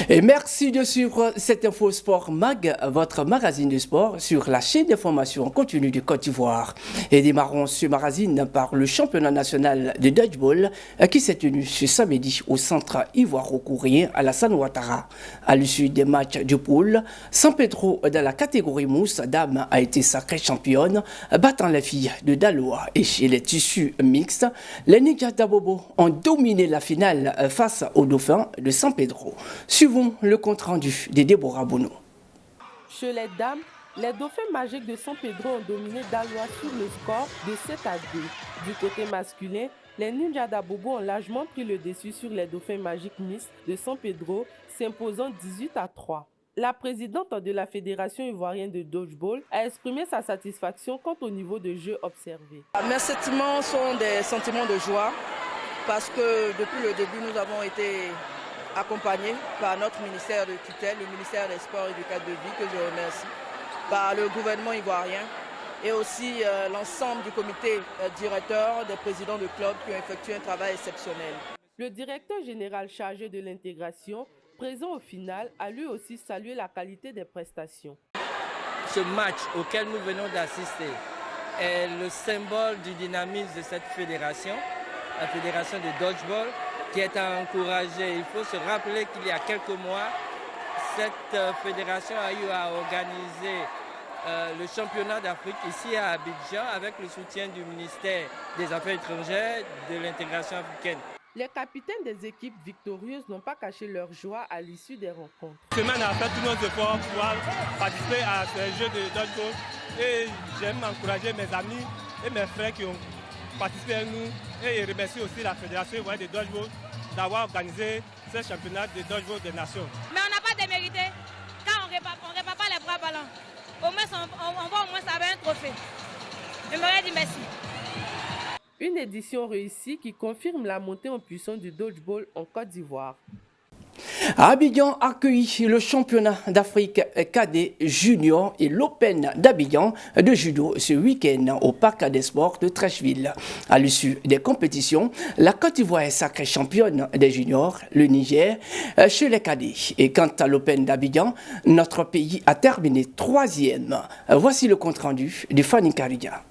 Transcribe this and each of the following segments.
Et merci de suivre cette Info Sport Mag, votre magazine de sport sur la chaîne d'information continue du Côte d'Ivoire. Et démarrons ce magazine par le championnat national de dodgeball qui s'est tenu ce samedi au centre ivoiro-courien Alassane Ouattara. À l'issue des matchs du pool, San Pedro dans la catégorie mousse dame a été sacrée championne, battant les filles de Daloa. Et chez les tissus mixtes, les Ninjas d'Abobo ont dominé la finale face aux dauphins de San Pedro. Suivons le compte-rendu de Déborah Bono. Chez les dames, les dauphins magiques de San Pedro ont dominé Daloa sur le score de 7-2. Du côté masculin, les Ninjas d'Abobo ont largement pris le dessus sur les dauphins magiques Miss de San Pedro, s'imposant 18-3. La présidente de la Fédération ivoirienne de dodgeball a exprimé sa satisfaction quant au niveau de jeu observé. Mes sentiments sont des sentiments de joie parce que depuis le début, nous avons été accompagnés par notre ministère de tutelle, le ministère des Sports et du cadre de vie, que je remercie, par le gouvernement ivoirien et aussi l'ensemble du comité directeur, des présidents de clubs qui ont effectué un travail exceptionnel. Le directeur général chargé de l'intégration, présent au final, a lui aussi salué la qualité des prestations. Ce match auquel nous venons d'assister est le symbole du dynamisme de cette fédération, la fédération de dodgeball, qui est à encourager. Il faut se rappeler qu'il y a quelques mois, cette fédération a eu à organiser le championnat d'Afrique ici à Abidjan avec le soutien du ministère des Affaires étrangères de l'intégration africaine. Les capitaines des équipes victorieuses n'ont pas caché leur joie à l'issue des rencontres. Cette semaine a fait tous nos efforts pour pouvoir participer à ce jeu de dodgeball et j'aime encourager mes amis et mes frères qui ont participé à nous et remercier aussi la Fédération ivoirienne de dodgeball d'avoir organisé ce championnat de dodgeball des nations. Mais on n'a pas démérité quand on ne répare pas les bras ballants. Au moins on va au moins ça avec un trophée. Je m'aurais dit merci. Une édition réussie qui confirme la montée en puissance du dodgeball en Côte d'Ivoire. Abidjan accueille le championnat d'Afrique cadet junior et l'Open d'Abidjan de judo ce week-end au Parc des Sports de Treichville. À l'issue des compétitions, la Côte d'Ivoire est sacrée championne des juniors, le Niger chez les cadets. Et quant à l'Open d'Abidjan, notre pays a terminé 3e. Voici le compte-rendu de Fanny Karidia.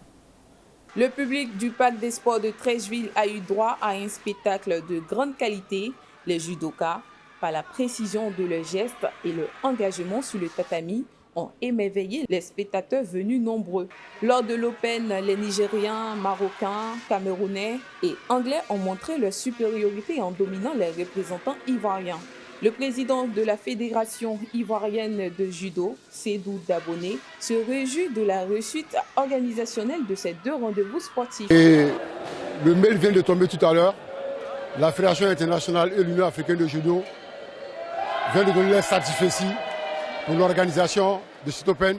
Le public du Parc des Sports de Treichville a eu droit à un spectacle de grande qualité. Les judokas, par la précision de leurs gestes et leur engagement sur le tatami, ont émerveillé les spectateurs venus nombreux. Lors de l'Open, les Nigériens, Marocains, Camerounais et Anglais ont montré leur supériorité en dominant les représentants ivoiriens. Le président de la Fédération ivoirienne de judo, Sédou Daboné, se réjouit de la réussite organisationnelle de ces deux rendez-vous sportifs. Et le mail vient de tomber tout à l'heure. La Fédération internationale et l'Union africaine de judo viennent de donner les certificats pour l'organisation de cet Open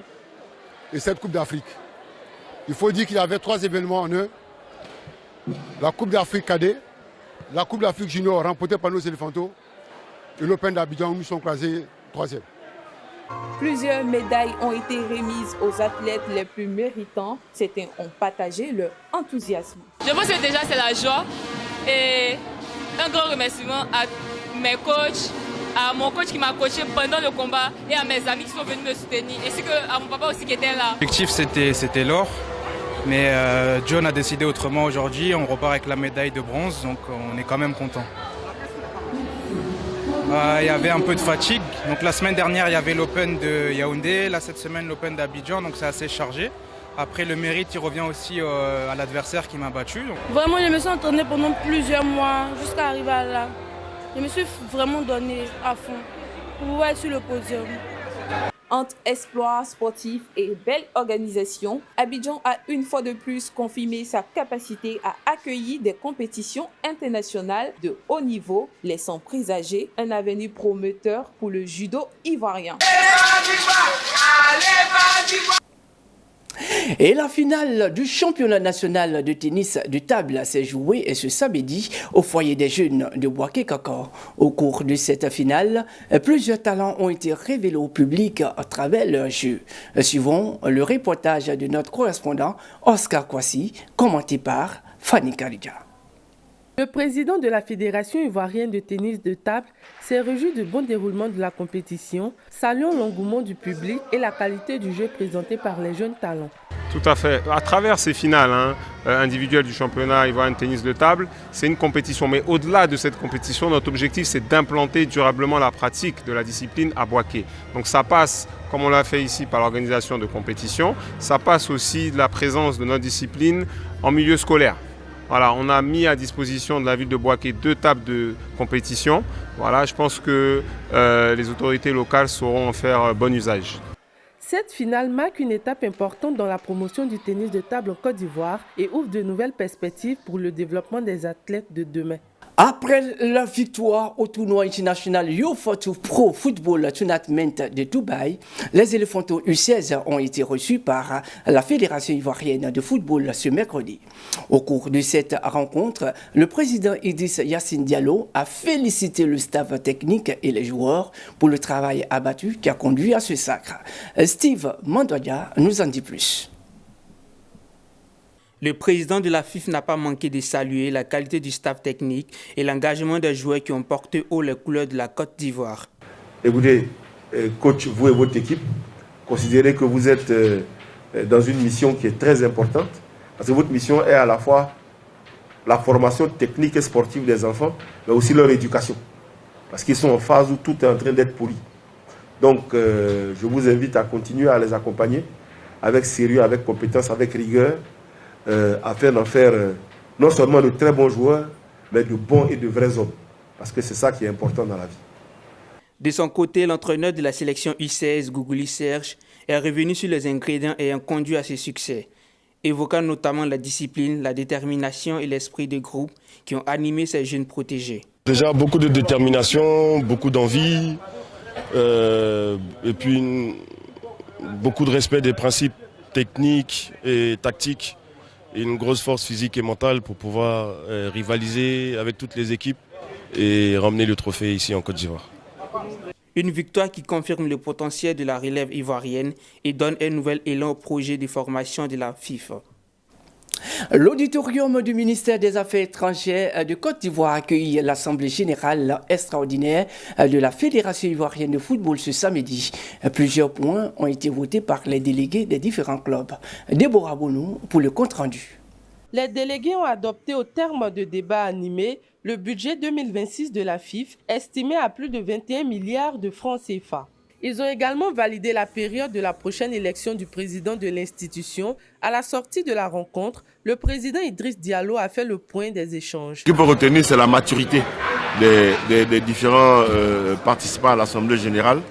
et cette Coupe d'Afrique. Il faut dire qu'il y avait 3 événements en un. La Coupe d'Afrique cadet, la Coupe d'Afrique junior remportée par nos éléphantos, et l'Open d'Abidjan où nous sommes classés 3e. Plusieurs médailles ont été remises aux athlètes les plus méritants. Certains ont partagé leur enthousiasme. Je pense que déjà c'est la joie et un grand remerciement à mes coachs, à mon coach qui m'a coaché pendant le combat et à mes amis qui sont venus me soutenir ainsi qu'à mon papa aussi qui était là. L'objectif c'était l'or, mais John a décidé autrement aujourd'hui. On repart avec la médaille de bronze, donc on est quand même content. Il y avait un peu de fatigue. Donc la semaine dernière, il y avait l'Open de Yaoundé. Là, cette semaine, l'Open d'Abidjan. Donc c'est assez chargé. Après, le mérite, il revient aussi à l'adversaire qui m'a battu. Donc. Vraiment, je me suis entraîné pendant plusieurs mois jusqu'à arriver à là. Je me suis vraiment donné à fond pour être sur le podium. Entre exploits sportifs et belle organisation, Abidjan a une fois de plus confirmé sa capacité à accueillir des compétitions internationales de haut niveau, laissant présager un avenir prometteur pour le judo ivoirien. Et la finale du championnat national de tennis de table s'est jouée ce samedi au foyer des jeunes de Boaké-Kaka. Au cours de cette finale, plusieurs talents ont été révélés au public à travers leur jeu. Suivons le reportage de notre correspondant Oscar Kwasi, commenté par Fanny Karidia. Le président de la Fédération ivoirienne de tennis de table s'est réjoui du bon déroulement de la compétition, saluant l'engouement du public et la qualité du jeu présenté par les jeunes talents. Tout à fait. À travers ces finales individuelles du championnat ivoirien de tennis de table, c'est une compétition. Mais au-delà de cette compétition, notre objectif, c'est d'implanter durablement la pratique de la discipline à Bouaké. Donc ça passe, comme on l'a fait ici, par l'organisation de compétitions. Ça passe aussi de la présence de notre discipline en milieu scolaire. Voilà, on a mis à disposition de la ville de Bouaké 2 tables de compétition. Voilà, je pense que les autorités locales sauront en faire bon usage. Cette finale marque une étape importante dans la promotion du tennis de table en Côte d'Ivoire et ouvre de nouvelles perspectives pour le développement des athlètes de demain. Après la victoire au tournoi international U42 Pro Football Tournament de Dubaï, les Éléphantos U16 ont été reçus par la Fédération ivoirienne de football ce mercredi. Au cours de cette rencontre, le président Idriss Yassine Diallo a félicité le staff technique et les joueurs pour le travail abattu qui a conduit à ce sacre. Steve Mandoya nous en dit plus. Le président de la FIF n'a pas manqué de saluer la qualité du staff technique et l'engagement des joueurs qui ont porté haut les couleurs de la Côte d'Ivoire. Écoutez, coach, vous et votre équipe, considérez que vous êtes dans une mission qui est très importante, parce que votre mission est à la fois la formation technique et sportive des enfants, mais aussi leur éducation, parce qu'ils sont en phase où tout est en train d'être poli. Donc, je vous invite à continuer à les accompagner avec sérieux, avec compétence, avec rigueur, afin d'en faire non seulement de très bons joueurs, mais de bons et de vrais hommes. Parce que c'est ça qui est important dans la vie. De son côté, l'entraîneur de la sélection U16, Gougouli Serge, est revenu sur les ingrédients ayant conduit à ce succès, évoquant notamment la discipline, la détermination et l'esprit de groupe qui ont animé ces jeunes protégés. Déjà beaucoup de détermination, beaucoup d'envie, et puis beaucoup de respect des principes techniques et tactiques. Et une grosse force physique et mentale pour pouvoir rivaliser avec toutes les équipes et ramener le trophée ici en Côte d'Ivoire. Une victoire qui confirme le potentiel de la relève ivoirienne et donne un nouvel élan au projet de formation de la FIFA. L'auditorium du ministère des Affaires étrangères de Côte d'Ivoire accueille l'Assemblée générale extraordinaire de la Fédération ivoirienne de football ce samedi. Plusieurs points ont été votés par les délégués des différents clubs. Déborah Bonou pour le compte-rendu. Les délégués ont adopté au terme de débats animés le budget 2026 de la FIF, estimé à plus de 21 milliards de francs CFA. Ils ont également validé la période de la prochaine élection du président de l'institution. À la sortie de la rencontre, le président Idriss Diallo a fait le point des échanges. Ce qu'il faut retenir, c'est la maturité des différents participants à l'Assemblée générale.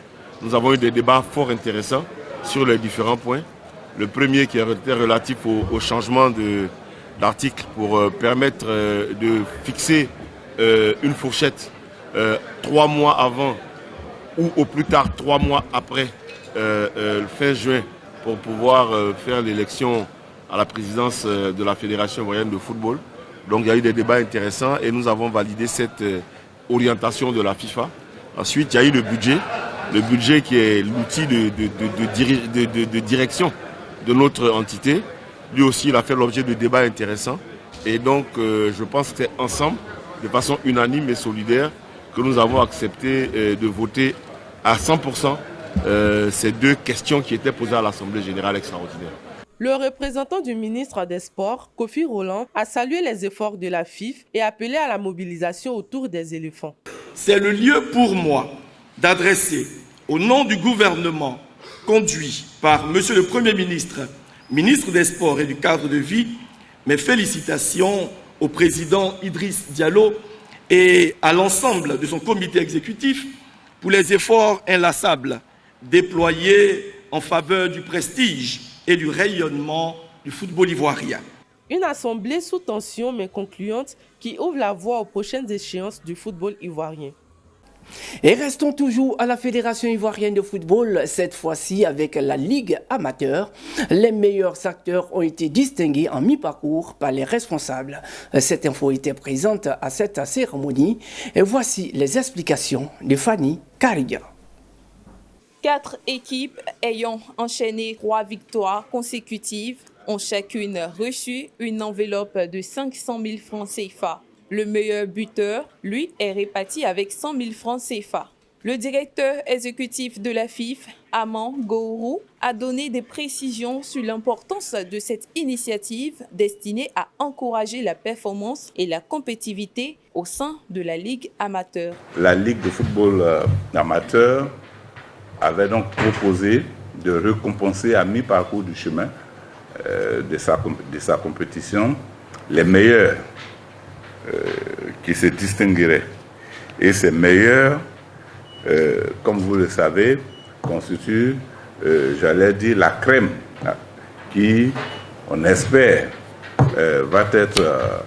Nous avons eu des débats fort intéressants sur les différents points. Le premier qui était relatif au changement d'article pour permettre de fixer une fourchette 3 mois avant ou au plus tard 3 mois après fin juin pour pouvoir faire l'élection à la présidence de la Fédération ivoirienne de football. Donc il y a eu des débats intéressants et nous avons validé cette orientation de la FIFA. Ensuite, il y a eu le budget qui est l'outil de direction de notre entité. Lui aussi, il a fait l'objet de débats intéressants. Et donc, je pense que c'est ensemble, de façon unanime et solidaire, que nous avons accepté de voter à 100% ces 2 questions qui étaient posées à l'Assemblée générale extraordinaire. Le représentant du ministre des Sports, Kofi Roland, a salué les efforts de la FIF et appelé à la mobilisation autour des éléphants. C'est le lieu pour moi d'adresser, au nom du gouvernement conduit par Monsieur le Premier ministre, ministre des Sports et du cadre de vie, mes félicitations au président Idriss Diallo et à l'ensemble de son comité exécutif pour les efforts inlassables déployés en faveur du prestige et du rayonnement du football ivoirien. Une assemblée sous tension mais concluante qui ouvre la voie aux prochaines échéances du football ivoirien. Et restons toujours à la Fédération ivoirienne de football, cette fois-ci avec la Ligue amateur. Les meilleurs acteurs ont été distingués en mi-parcours par les responsables. Cette info était présente à cette cérémonie. Et voici les explications de Fanny Kariga. 4 équipes ayant enchaîné 3 victoires consécutives ont chacune reçu une enveloppe de 500 000 francs CFA. Le meilleur buteur, lui, est réparti avec 100 000 francs CFA. Le directeur exécutif de la FIF, Aman Gourou, a donné des précisions sur l'importance de cette initiative destinée à encourager la performance et la compétitivité au sein de la Ligue amateur. La Ligue de football amateur avait donc proposé de récompenser à mi-parcours du chemin de sa compétition les meilleurs qui se distingueraient. Et ces meilleurs, comme vous le savez, constitue, j'allais dire, la crème qui, on espère, va être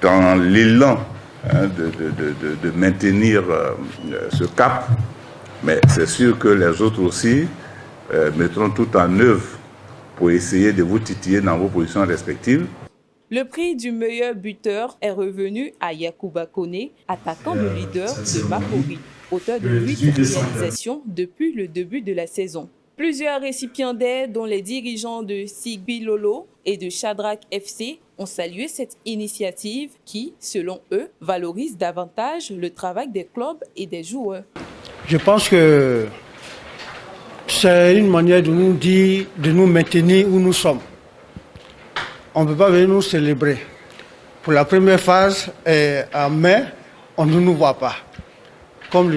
dans l'élan de maintenir ce cap. Mais c'est sûr que les autres aussi mettront tout en œuvre pour essayer de vous titiller dans vos positions respectives. Le prix du meilleur buteur est revenu à Yacouba Kone, attaquant de leader de Makori, auteur de 8 réalisations depuis le début de la saison. Plusieurs récipiendaires, dont les dirigeants de Sigbi Lolo et de Shadrach FC, ont salué cette initiative qui, selon eux, valorise davantage le travail des clubs et des joueurs. Je pense que c'est une manière de nous dire, de nous maintenir où nous sommes. On ne peut pas venir nous célébrer. Pour la première phase, en mai, on ne nous voit pas. Comme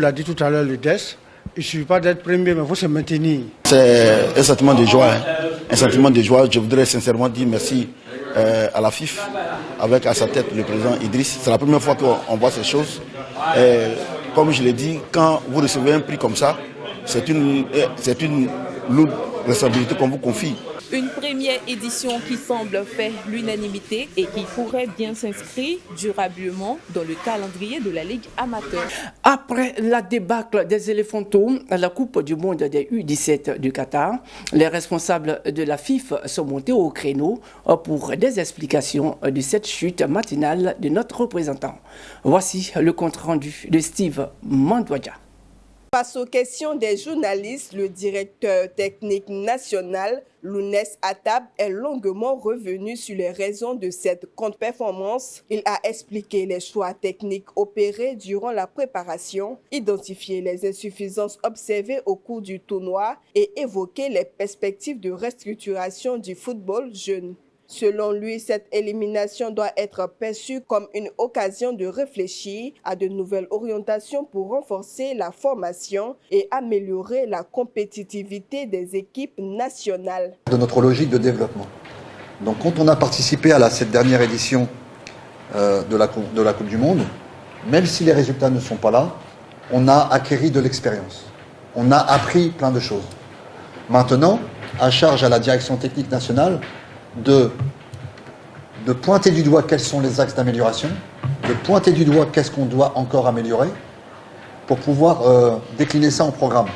l'a dit tout à l'heure le DES, il ne suffit pas d'être premier, mais il faut se maintenir. C'est un sentiment de joie. Un sentiment de joie. Je voudrais sincèrement dire merci à la FIF, avec à sa tête le président Idriss. C'est la première fois qu'on voit ces choses. Comme je l'ai dit, quand vous recevez un prix comme ça, c'est une lourde responsabilité qu'on vous confie. Une première édition qui semble faire l'unanimité et qui pourrait bien s'inscrire durablement dans le calendrier de la Ligue amateur. Après la débâcle des éléphantaux à la Coupe du monde des U17 du Qatar, les responsables de la FIF sont montés au créneau pour des explications de cette chute matinale de notre représentant. Voici le compte-rendu de Steve Mandouadja. Face aux questions des journalistes, le directeur technique national, Lounès Attab, est longuement revenu sur les raisons de cette contre-performance. Il a expliqué les choix techniques opérés durant la préparation, identifié les insuffisances observées au cours du tournoi et évoqué les perspectives de restructuration du football jeune. Selon lui, cette élimination doit être perçue comme une occasion de réfléchir à de nouvelles orientations pour renforcer la formation et améliorer la compétitivité des équipes nationales. De notre logique de développement. Donc quand on a participé à cette dernière édition de la Coupe du Monde, même si les résultats ne sont pas là, on a acquis de l'expérience. On a appris plein de choses. Maintenant, à charge à la direction technique nationale de pointer du doigt quels sont les axes d'amélioration, de pointer du doigt qu'est-ce qu'on doit encore améliorer pour pouvoir décliner ça en programme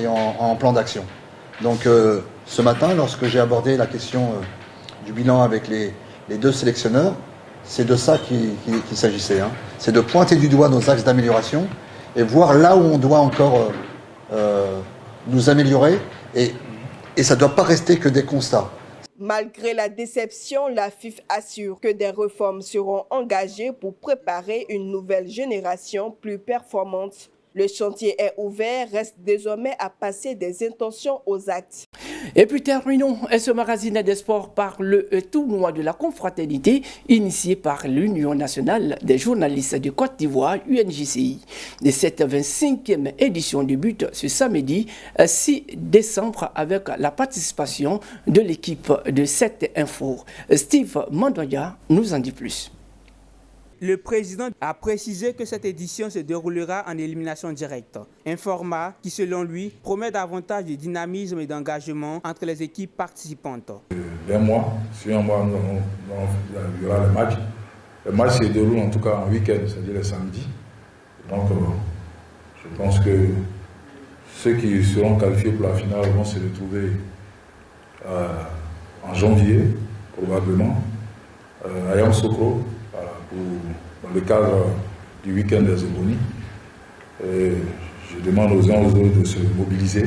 et en plan d'action. Donc ce matin, lorsque j'ai abordé la question du bilan avec les deux sélectionneurs, c'est de ça qu'il s'agissait. C'est de pointer du doigt nos axes d'amélioration et voir là où on doit encore nous améliorer et ça ne doit pas rester que des constats. Malgré la déception, la FIF assure que des réformes seront engagées pour préparer une nouvelle génération plus performante. Le chantier est ouvert, reste désormais à passer des intentions aux actes. Et puis terminons ce magazine des sports par le tournoi de la confraternité initié par l'Union nationale des journalistes de Côte d'Ivoire, UNJCI. De cette 25e édition débute ce samedi 6 décembre avec la participation de l'équipe de 7 Info. Steve Mandoya nous en dit plus. Le président a précisé que cette édition se déroulera en élimination directe, un format qui, selon lui, promet davantage de dynamisme et d'engagement entre les équipes participantes. Sur un mois, il y aura le match. Le match se déroule en tout cas en week-end, c'est-à-dire le samedi. Donc, je pense que ceux qui seront qualifiés pour la finale vont se retrouver en janvier, probablement, à Yamoussoukro, dans le cadre du week-end des Zébonies. Je demande aux uns aux autres de se mobiliser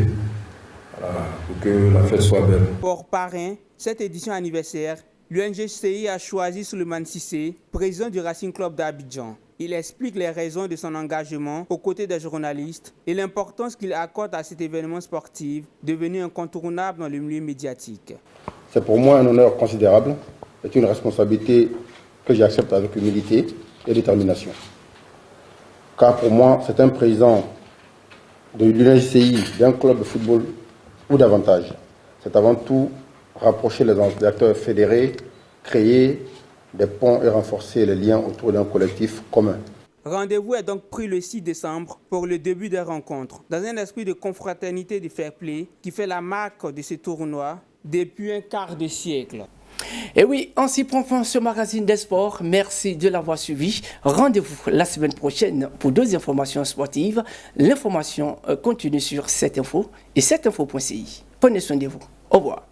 pour que la fête soit belle. Pour parrain, cette édition anniversaire, L'UNGCI a choisi Souleymane Cissé, président du Racing Club d'Abidjan. Il explique les raisons de son engagement aux côtés des journalistes et l'importance qu'il accorde à cet événement sportif devenu incontournable dans le milieu médiatique. C'est pour moi un honneur considérable et une responsabilité que j'accepte avec humilité et détermination. Car pour moi, c'est un président de l'UNGCI, d'un club de football ou davantage. C'est avant tout rapprocher les acteurs fédérés, créer des ponts et renforcer les liens autour d'un collectif commun. Rendez-vous est donc pris le 6 décembre pour le début des rencontres, dans un esprit de confraternité et de fair play qui fait la marque de ce tournoi depuis un quart de siècle. Et oui, on s'y prend fin ce magazine des sports. Merci de l'avoir suivi. Rendez-vous la semaine prochaine pour d'autres informations sportives. L'information continue sur 7info et 7info.ci. Prenez soin de vous. Au revoir.